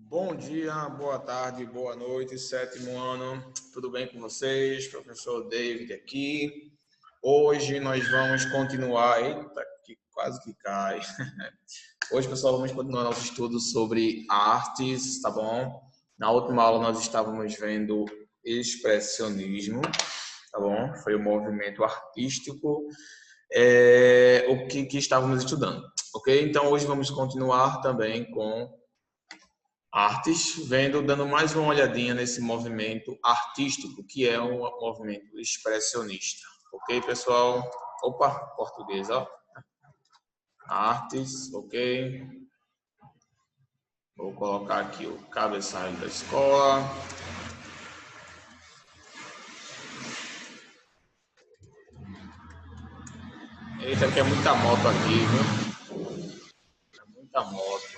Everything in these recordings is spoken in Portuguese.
Bom dia, boa tarde, boa noite, sétimo ano. Tudo bem com vocês? Professor David aqui. Hoje nós vamos continuar. Eita, que quase que cai. Hoje, pessoal, vamos continuar nosso estudo sobre artes, tá bom? Na última aula nós estávamos vendo expressionismo, tá bom? Foi o movimento artístico, o que estávamos estudando, ok? Então hoje vamos continuar também com artes, dando mais uma olhadinha nesse movimento artístico, que é um movimento expressionista. Ok, pessoal? Opa, português, ó. Artes, ok. Vou colocar aqui o cabeçalho da escola. Eita, que é muita moto aqui, viu? É muita moto.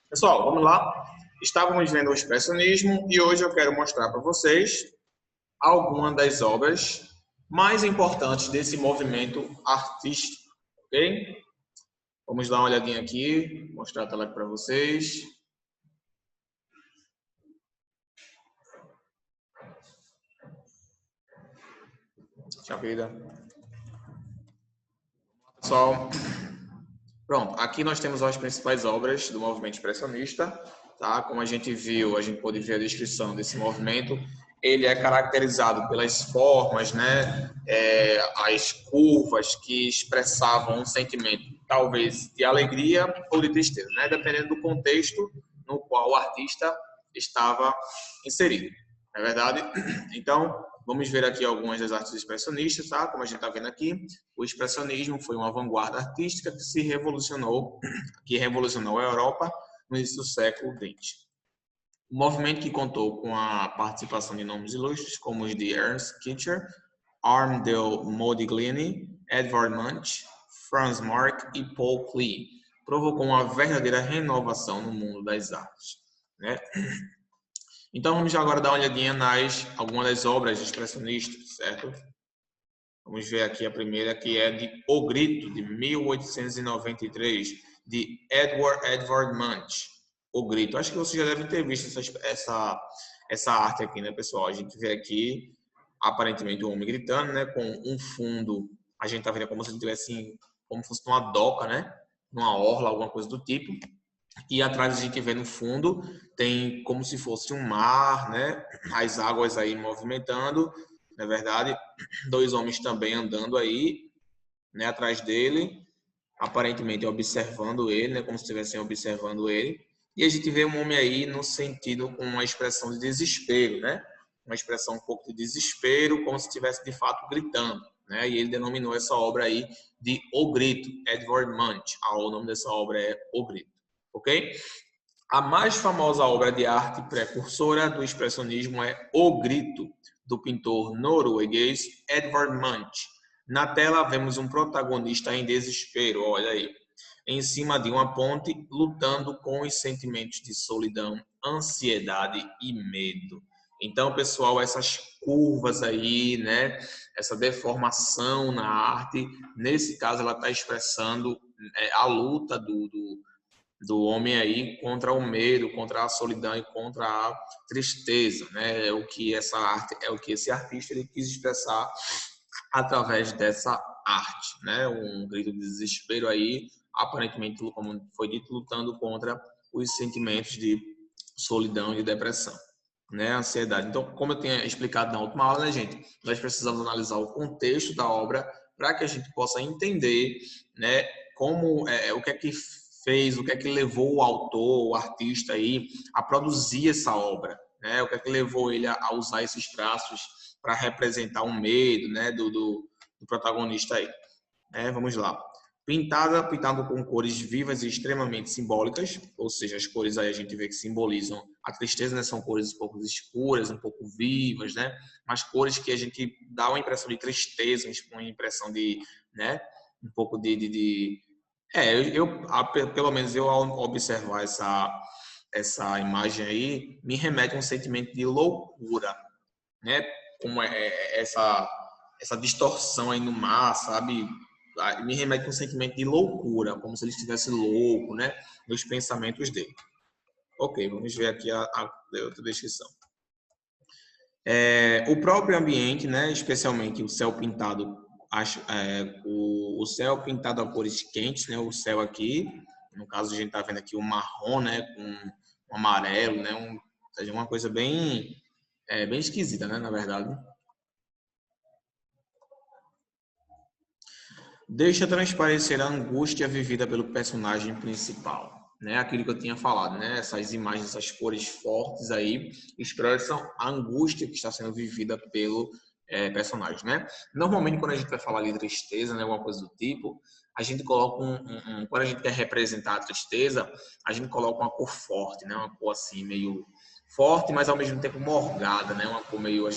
Pessoal, vamos lá. Estávamos vendo o expressionismo e hoje eu quero mostrar para vocês algumas das obras mais importantes desse movimento artístico, ok? Vamos dar uma olhadinha aqui, mostrar a tela para vocês. Deixa eu ver. Pessoal, pronto, aqui nós temos as principais obras do movimento expressionista, tá? Como a gente viu, a gente pode ver a descrição desse movimento. Ele é caracterizado pelas formas, né? As curvas que expressavam um sentimento, talvez de alegria ou de tristeza, né? Dependendo do contexto no qual o artista estava inserido. Não é verdade? Então, vamos ver aqui algumas das artes expressionistas, tá? Como a gente está vendo aqui, o expressionismo foi uma vanguarda artística que revolucionou a Europa no início do século XX. O movimento que contou com a participação de nomes ilustres como os de Ernst Kircher, Armand Modigliani, Edvard Munch, Franz Marc e Paul Klee, provocou uma verdadeira renovação no mundo das artes, né? Então vamos agora dar uma olhadinha nas algumas das obras expressionistas, certo? Vamos ver aqui a primeira, que é de O Grito, de 1893, de Edvard Munch. O Grito. Acho que você já deve ter visto essa arte aqui, né, pessoal? A gente vê aqui, aparentemente, um homem gritando, né, com um fundo. A gente tá vendo como se ele tivesse, como se fosse uma doca, né? Numa orla, alguma coisa do tipo. E atrás a gente vê no fundo, tem como se fosse um mar, né? As águas aí movimentando, na verdade, dois homens também andando aí, né, atrás dele, aparentemente observando ele, né, como se estivessem observando ele. E a gente vê um homem aí no sentido com uma expressão de desespero, né? Uma expressão um pouco de desespero, como se estivesse de fato gritando, né? E ele denominou essa obra aí de O Grito, Edvard Munch. O nome dessa obra é O Grito, ok? A mais famosa obra de arte precursora do expressionismo é O Grito, do pintor norueguês Edvard Munch. Na tela vemos um protagonista em desespero, olha aí, em cima de uma ponte, lutando com os sentimentos de solidão, ansiedade e medo. Então, pessoal, essas curvas aí, né, essa deformação na arte, nesse caso, ela está expressando a luta do homem aí contra o medo, contra a solidão e contra a tristeza, né? É o que essa arte, é o que esse artista ele quis expressar através dessa arte, né? Um grito de desespero aí, aparentemente, como foi dito, lutando contra os sentimentos de solidão e de depressão, né? Ansiedade. Então, como eu tinha explicado na última aula, né, gente? Nós precisamos analisar o contexto da obra para que a gente possa entender, né? Como o que é que fez, o que é que levou o autor, o artista aí a produzir essa obra, né? O que é que levou ele a usar esses traços para representar um medo, né, do protagonista aí. Vamos lá. Pintado com cores vivas e extremamente simbólicas, ou seja, as cores aí a gente vê que simbolizam a tristeza, né? São cores um pouco escuras, um pouco vivas, né? Mas cores que a gente dá uma impressão de tristeza, uma impressão de, né? Um pouco pelo menos eu ao observar essa imagem aí, me remete a um sentimento de loucura, né? Como essa distorção aí no mar, sabe? Me remete a um sentimento de loucura, como se ele estivesse louco, né? Nos pensamentos dele. Ok, vamos ver aqui a outra descrição. O próprio ambiente, né, especialmente o céu pintado, o céu pintado a cores quentes, né, o céu aqui, no caso a gente está vendo aqui o marrom, né, com um amarelo, né, ou seja, uma coisa bem esquisita, né, na verdade. Deixa transparecer a angústia vivida pelo personagem principal, né? Aquilo que eu tinha falado, né? Essas imagens, essas cores fortes aí expressam a angústia que está sendo vivida pelo personagem, né? Normalmente quando a gente vai falar de tristeza, né, alguma coisa do tipo, a gente coloca quando a gente quer representar a tristeza, a gente coloca uma cor forte, né? Uma cor assim meio forte, mas ao mesmo tempo morgada, né? Uma cor meio,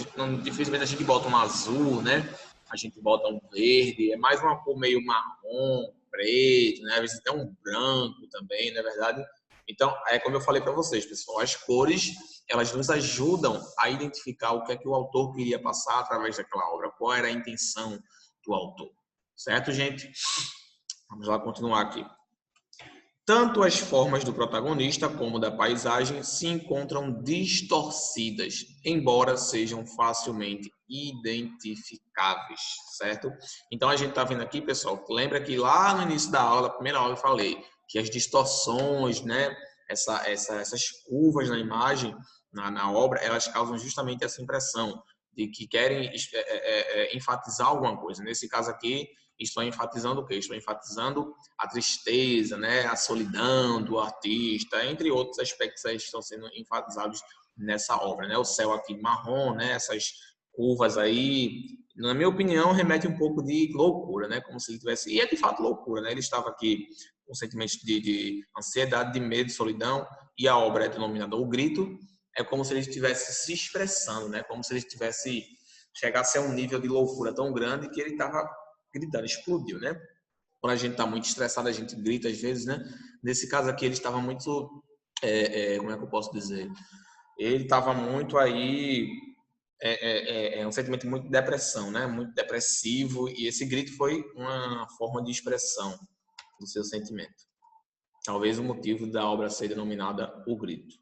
dificilmente a gente bota um azul, né? A gente bota um verde, é mais uma cor meio marrom, preto, né? Às vezes até um branco também, não é verdade? Então, é como eu falei para vocês, pessoal, as cores, elas nos ajudam a identificar o que é que o autor queria passar através daquela obra, qual era a intenção do autor. Certo, gente? Vamos lá continuar aqui. Tanto as formas do protagonista como da paisagem se encontram distorcidas, embora sejam facilmente identificáveis, certo? Então a gente está vendo aqui, pessoal, lembra que lá no início da aula, na primeira aula eu falei que as distorções, né, essas curvas na imagem, na obra, elas causam justamente essa impressão de que querem enfatizar alguma coisa. Nesse caso aqui, estou enfatizando o quê? Estou enfatizando a tristeza, né, a solidão do artista, entre outros aspectos aí que estão sendo enfatizados nessa obra, né? O céu aqui marrom, né, essas curvas aí, na minha opinião, remete um pouco de loucura, né? Como se ele tivesse, e é de fato loucura, né? Ele estava aqui com sentimentos de ansiedade, de medo, de solidão, e a obra é denominada O Grito, é como se ele estivesse se expressando, né? Como se ele estivesse chegasse a um nível de loucura tão grande que ele estava gritando, explodiu, né? Quando a gente está muito estressado, a gente grita às vezes, né? Nesse caso aqui, ele estava muito, como é que eu posso dizer? Ele estava muito aí, um sentimento muito de depressão, né? Muito depressivo, e esse grito foi uma forma de expressão do seu sentimento. Talvez o motivo da obra ser denominada O Grito.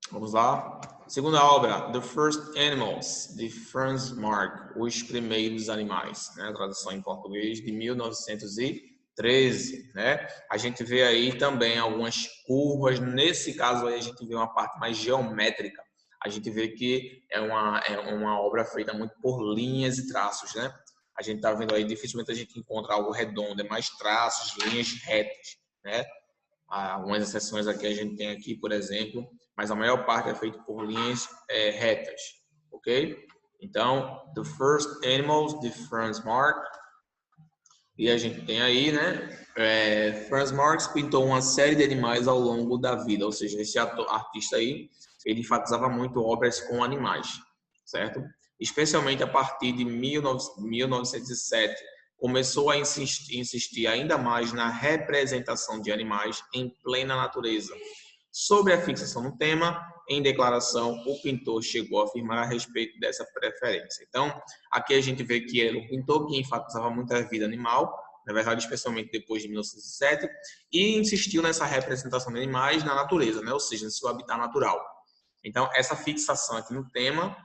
Vamos lá. Segunda obra, The First Animals, de Franz Marc, Os Primeiros Animais, né? A tradução em português de 1913, né? A gente vê aí também algumas curvas, nesse caso aí a gente vê uma parte mais geométrica. A gente vê que é uma obra feita muito por linhas e traços, né? A gente está vendo aí, dificilmente a gente encontra algo redondo, é mais traços, linhas retas, né? Algumas exceções aqui a gente tem aqui, por exemplo, mas a maior parte é feita por linhas retas, ok? Então, The First Animals, de Franz Marc, e a gente tem aí, né? Franz Marc pintou uma série de animais ao longo da vida, ou seja, esse artista aí, ele enfatizava muito obras com animais, certo? Especialmente a partir de 1907, começou a insistir ainda mais na representação de animais em plena natureza. Sobre a fixação no tema, em declaração, o pintor chegou a afirmar a respeito dessa preferência. Então, aqui a gente vê que era o pintor que enfatizava muito a vida animal, na verdade, especialmente depois de 1907, e insistiu nessa representação de animais na natureza, né? Ou seja, no seu habitat natural. Então, essa fixação aqui no tema,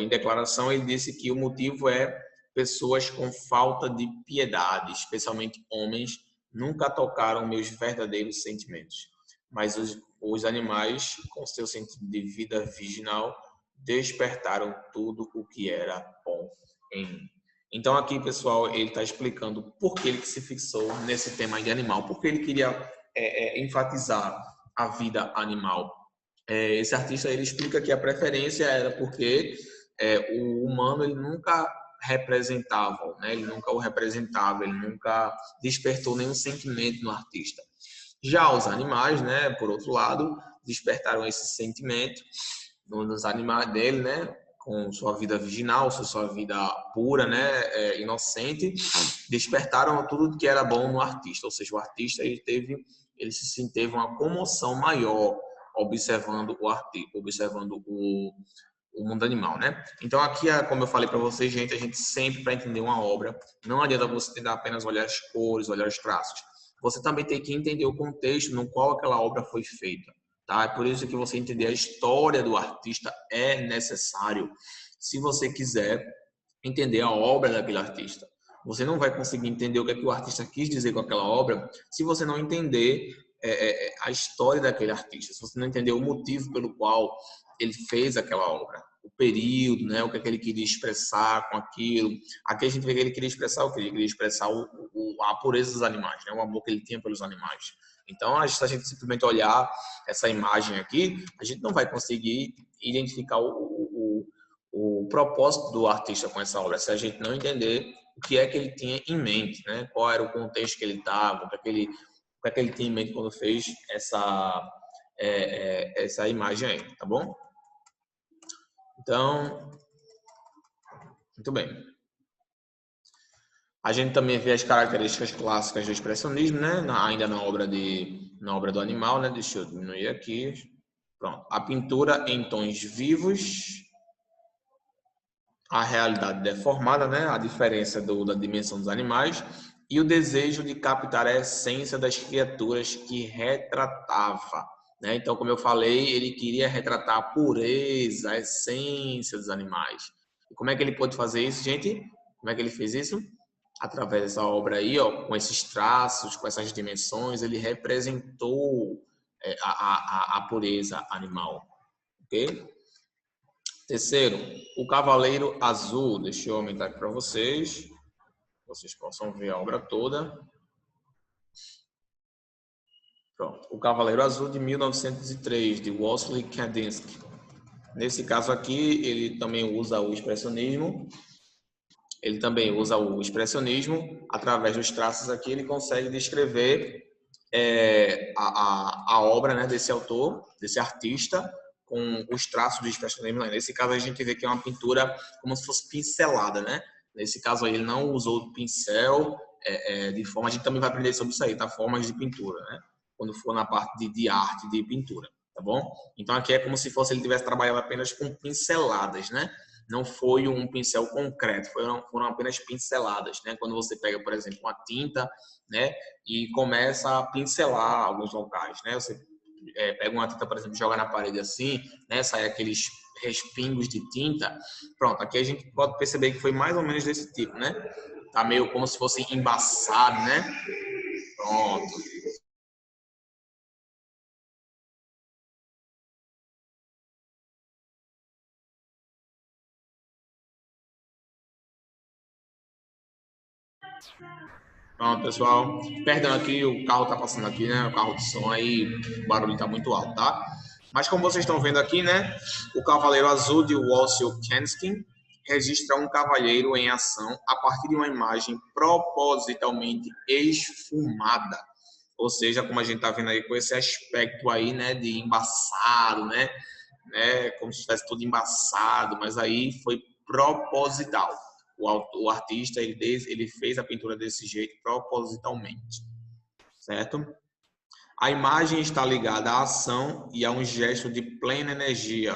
em declaração, ele disse que o motivo é pessoas com falta de piedade, especialmente homens, nunca tocaram meus verdadeiros sentimentos. Mas os animais, com seu sentido de vida virginal, despertaram tudo o que era bom em mim. Então aqui, pessoal, ele está explicando por que ele se fixou nesse tema de animal, porque ele queria enfatizar a vida animal. Esse artista ele explica que a preferência era porque o humano ele nunca representava, né? Ele nunca o representava, ele nunca despertou nenhum sentimento no artista. Já os animais, né, por outro lado, despertaram esse sentimento nos animais dele, né, com sua vida virginal, sua vida pura, né, inocente, despertaram tudo que era bom no artista. Ou seja, o artista ele teve uma comoção maior observando o artista, observando o mundo animal, né? Então aqui, como eu falei para vocês, gente, a gente sempre para entender uma obra, não adianta você tentar apenas olhar as cores, olhar os traços. você também tem que entender o contexto no qual aquela obra foi feita. Tá? É por isso que você entender a história do artista é necessário. Se você quiser entender a obra daquele artista, você não vai conseguir entender o que é que o artista quis dizer com aquela obra se você não entender a história daquele artista, se você não entender o motivo pelo qual ele fez aquela obra, o período, né, o que é que ele queria expressar com aquilo. Aqui a gente vê que ele queria expressar o que? Ele queria expressar a pureza dos animais, né, o amor que ele tinha pelos animais. Então, se a gente simplesmente olhar essa imagem aqui, a gente não vai conseguir identificar o propósito do artista com essa obra, se a gente não entender o que é que ele tinha em mente, né? Qual era o contexto que ele estava, o que é que ele tinha em mente quando fez essa imagem aí, tá bom? Então, muito bem. A gente também vê as características clássicas do expressionismo, né? Ainda na obra do animal, né? Deixa eu diminuir aqui. Pronto. A pintura em tons vivos, a realidade deformada, né? A diferença da dimensão dos animais e o desejo de captar a essência das criaturas que retratava, né? Então, como eu falei, ele queria retratar a pureza, a essência dos animais. E como é que ele pôde fazer isso, gente? Como é que ele fez isso? Através dessa obra aí, ó, com esses traços, com essas dimensões, ele representou a pureza animal, ok? Terceiro, o Cavaleiro Azul. Deixa eu aumentar aqui para vocês possam ver a obra toda. Pronto. O Cavaleiro Azul de 1903, de Wassily Kandinsky. Nesse caso aqui, ele também usa o expressionismo. Através dos traços aqui, ele consegue descrever a obra, né, desse autor, desse artista, com os traços do expressionismo. Nesse caso, a gente vê que é uma pintura como se fosse pincelada, né? Nesse caso aí, ele não usou pincel de forma... A gente também vai aprender sobre isso aí, tá? Formas de pintura, né? Quando for na parte de arte, de pintura, tá bom? Então, aqui é como se fosse ele tivesse trabalhado apenas com pinceladas, né? Não foi um pincel concreto, foram apenas pinceladas, né? Quando você pega, por exemplo, uma tinta, né? E começa a pincelar alguns locais, né? Você pega uma tinta, por exemplo, joga na parede assim, né? Sai aqueles respingos de tinta. Pronto, aqui a gente pode perceber que foi mais ou menos desse tipo, né? Tá meio como se fosse embaçado, né? Pronto. Pronto, pessoal. Perdão aqui, o carro tá passando aqui, né? O carro de som aí, o barulho tá muito alto, tá? Mas como vocês estão vendo aqui, né? O Cavaleiro Azul de Wassily Kandinsky registra um cavalheiro em ação a partir de uma imagem propositalmente esfumada. Ou seja, como a gente tá vendo aí com esse aspecto aí, né? De embaçado, né? Como se estivesse tudo embaçado, mas aí foi proposital. O artista ele fez a pintura desse jeito propositalmente, certo? A imagem está ligada à ação e a um gesto de plena energia,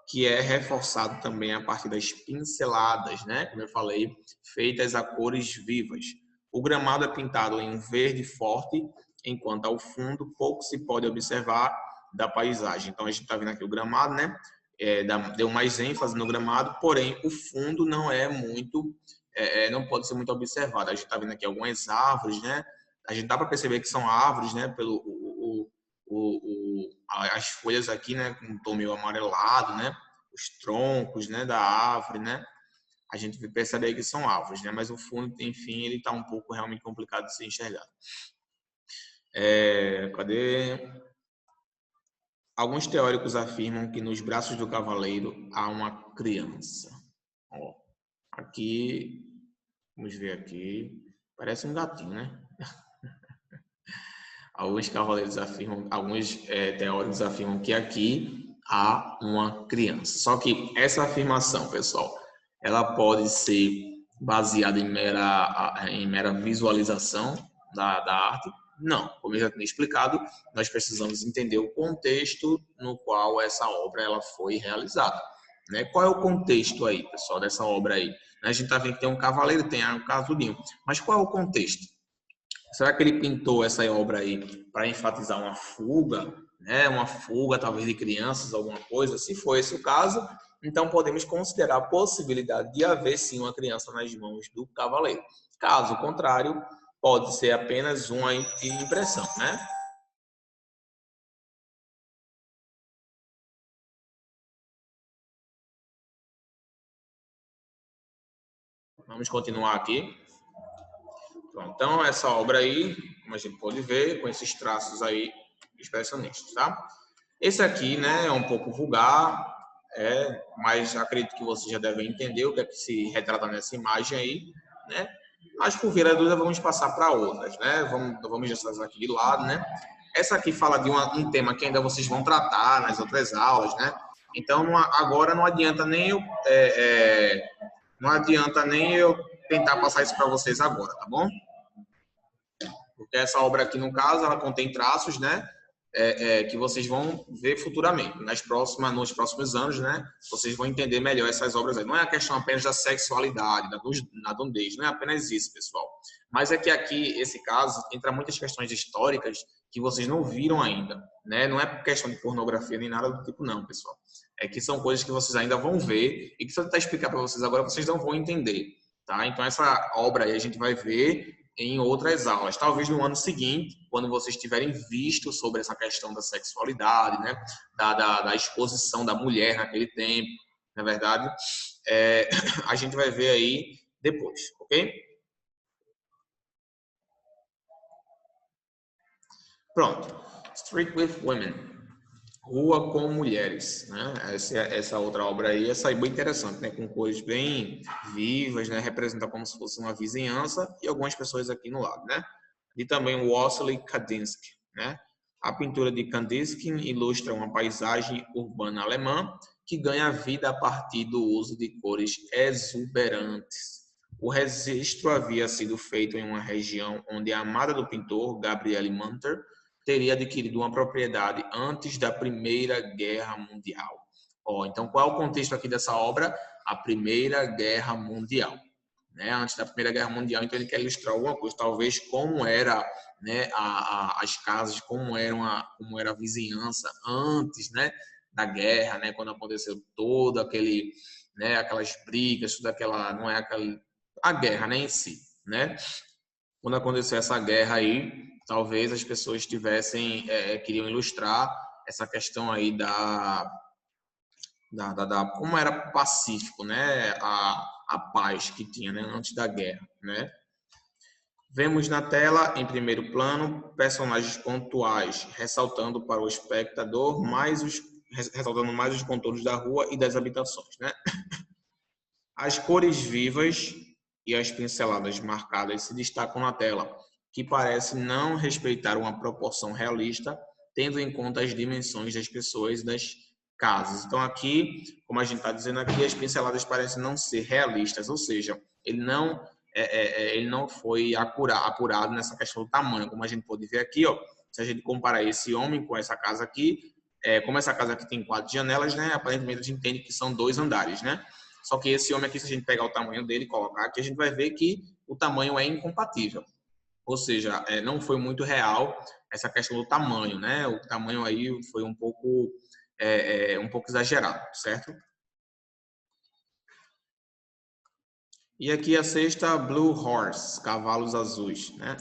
que é reforçado também a partir das pinceladas, né? Como eu falei, feitas a cores vivas. O gramado é pintado em um verde forte, enquanto ao fundo pouco se pode observar da paisagem. Então a gente está vendo aqui o gramado, né? Deu mais ênfase no gramado, porém o fundo não é muito, não pode ser muito observado. A gente está vendo aqui algumas árvores, né? A gente dá para perceber que são árvores, né? Pelo as folhas aqui, né? Com um tom meio amarelado, né? Os troncos, né? Da árvore, né? A gente percebe aí que são árvores, né? Mas o fundo, enfim, ele está um pouco realmente complicado de ser enxergado. Cadê? Alguns teóricos afirmam que nos braços do cavaleiro há uma criança. Ó, aqui, vamos ver aqui, parece um gatinho, né? Alguns teóricos afirmam que aqui há uma criança. Só que essa afirmação, pessoal, ela pode ser baseada em mera visualização da arte. Não, como eu já tinha explicado, nós precisamos entender o contexto no qual essa obra ela foi realizada. Né? Qual é o contexto aí, pessoal, dessa obra aí? A gente está vendo que tem um cavaleiro, tem um casulinho, mas qual é o contexto? Será que ele pintou essa obra aí para enfatizar uma fuga, né? Uma fuga talvez de crianças, alguma coisa? Se for esse o caso, então podemos considerar a possibilidade de haver sim uma criança nas mãos do cavaleiro. Caso contrário, pode ser apenas uma impressão, né? Vamos continuar aqui. Pronto, então, essa obra aí, como a gente pode ver, com esses traços aí expressionistas, tá? Esse aqui, né, é um pouco vulgar, mas acredito que vocês já devem entender o que é que se retrata nessa imagem aí, né? Mas por via da dúvida, vamos passar para outras, né? Vamos deixar essas aqui de lado, né? Essa aqui fala de um tema que ainda vocês vão tratar nas outras aulas, né? Então, agora não adianta nem não adianta nem eu tentar passar isso para vocês agora, tá bom? Porque essa obra aqui, no caso, ela contém traços, né? Que vocês vão ver futuramente, nos próximos anos, né? Vocês vão entender melhor essas obras aí. Não é a questão apenas da sexualidade, da nudez, não é apenas isso, pessoal. Mas é que aqui, esse caso, entra muitas questões históricas que vocês não viram ainda, né? Não é questão de pornografia nem nada do tipo, não, pessoal. É que são coisas que vocês ainda vão ver e que se eu tentar explicar para vocês agora, vocês não vão entender, tá? Então, essa obra aí a gente vai ver em outras aulas, talvez no ano seguinte, quando vocês tiverem visto sobre essa questão da sexualidade, né, da exposição da mulher naquele tempo, na verdade, a gente vai ver aí depois, ok? Pronto. Street with Women. Rua com Mulheres, né? Essa outra obra aí, essa aí é bem interessante, né? Com cores bem vivas, né? Representa como se fosse uma vizinhança e algumas pessoas aqui no lado, né? E também o Wassily Kandinsky, né? A pintura de Kandinsky ilustra uma paisagem urbana alemã que ganha vida a partir do uso de cores exuberantes. O registro havia sido feito em uma região onde a amada do pintor, Gabriele Munter, teria adquirido uma propriedade antes da Primeira Guerra Mundial. Então, qual é o contexto aqui dessa obra? A Primeira Guerra Mundial. Né? Antes da Primeira Guerra Mundial, então ele quer ilustrar alguma coisa, talvez como era, né, as casas, como era a vizinhança antes, né, da guerra, né, quando aconteceu todo aquele, né, aquelas brigas, toda aquela, não é aquela, a guerra, né, em si, né? Quando aconteceu essa guerra aí, talvez as pessoas tivessem, queriam ilustrar essa questão aí como era pacífico, né, a paz que tinha, né, antes da guerra, né. Vemos na tela, em primeiro plano, personagens pontuais, ressaltando para o espectador ressaltando mais os contornos da rua e das habitações, né. As cores vivas e as pinceladas marcadas se destacam na tela, que parece não respeitar uma proporção realista, tendo em conta as dimensões das pessoas e das casas. Então aqui, como a gente está dizendo aqui, as pinceladas parecem não ser realistas, ou seja, ele não foi apurado nessa questão do tamanho, como a gente pode ver aqui, ó, se a gente comparar esse homem com essa casa aqui, como essa casa aqui tem 4 janelas, né, aparentemente a gente entende que são 2 andares, né? Só que esse homem aqui, se a gente pegar o tamanho dele e colocar aqui, a gente vai ver que o tamanho é incompatível. Ou seja, não foi muito real essa questão do tamanho, né? O tamanho aí foi um pouco exagerado, certo? E aqui a sexta, Blue Horse, cavalos azuis, né?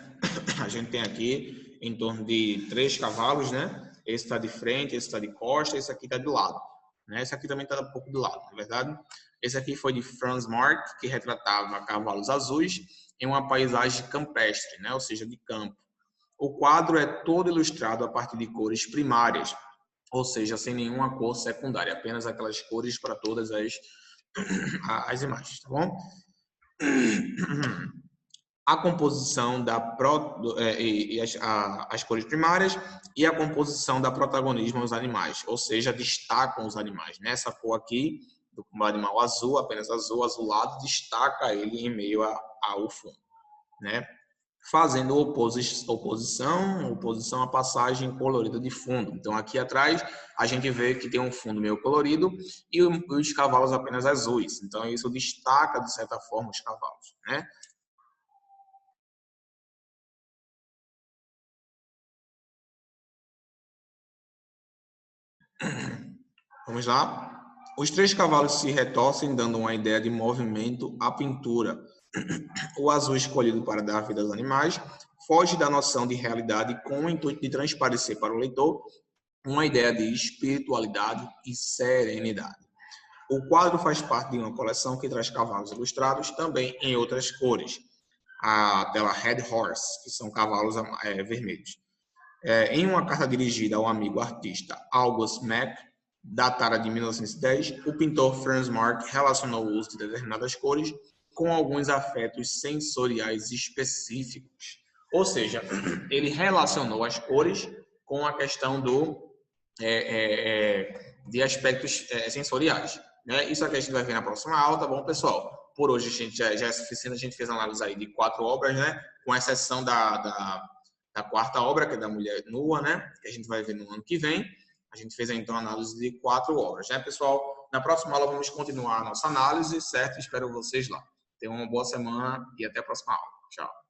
A gente tem aqui em torno de 3 cavalos, né? Esse está de frente, esse está de costa, esse aqui está de lado. Né? Esse aqui também está um pouco do lado, na verdade. Esse aqui foi de Franz Marc, que retratava cavalos azuis em uma paisagem campestre, né? Ou seja, de campo. O quadro é todo ilustrado a partir de cores primárias, ou seja, sem nenhuma cor secundária, apenas aquelas cores para todas as imagens, tá bom? A composição as cores primárias e a composição da protagonismo aos animais, ou seja, destacam os animais. Nessa cor aqui, do animal azul, apenas azul, azulado, destaca ele em meio ao fundo, né? Fazendo oposição à passagem colorida de fundo. Então, aqui atrás, a gente vê que tem um fundo meio colorido e os cavalos apenas azuis. Então, isso destaca, de certa forma, os cavalos, né? Vamos lá. Os 3 cavalos se retorcem, dando uma ideia de movimento à pintura. O azul escolhido para dar vida aos animais foge da noção de realidade com o intuito de transparecer para o leitor uma ideia de espiritualidade e serenidade. O quadro faz parte de uma coleção que traz cavalos ilustrados também em outras cores. A tela Red Horse, que são cavalos vermelhos. Em uma carta dirigida ao amigo artista August Mack, datada de 1910, o pintor Franz Marc relacionou o uso de determinadas cores com alguns afetos sensoriais específicos. Ou seja, ele relacionou as cores com a questão de aspectos sensoriais. Né? Isso aqui a gente vai ver na próxima aula, tá bom, pessoal? Por hoje a gente já é suficiente, a gente fez análise aí de 4 obras, né? Com exceção da quarta obra, que é da Mulher Nua, né? Que a gente vai ver no ano que vem. A gente fez então a análise de 4 obras, né, pessoal? Na próxima aula vamos continuar a nossa análise, certo? Espero vocês lá. Tenham uma boa semana e até a próxima aula. Tchau.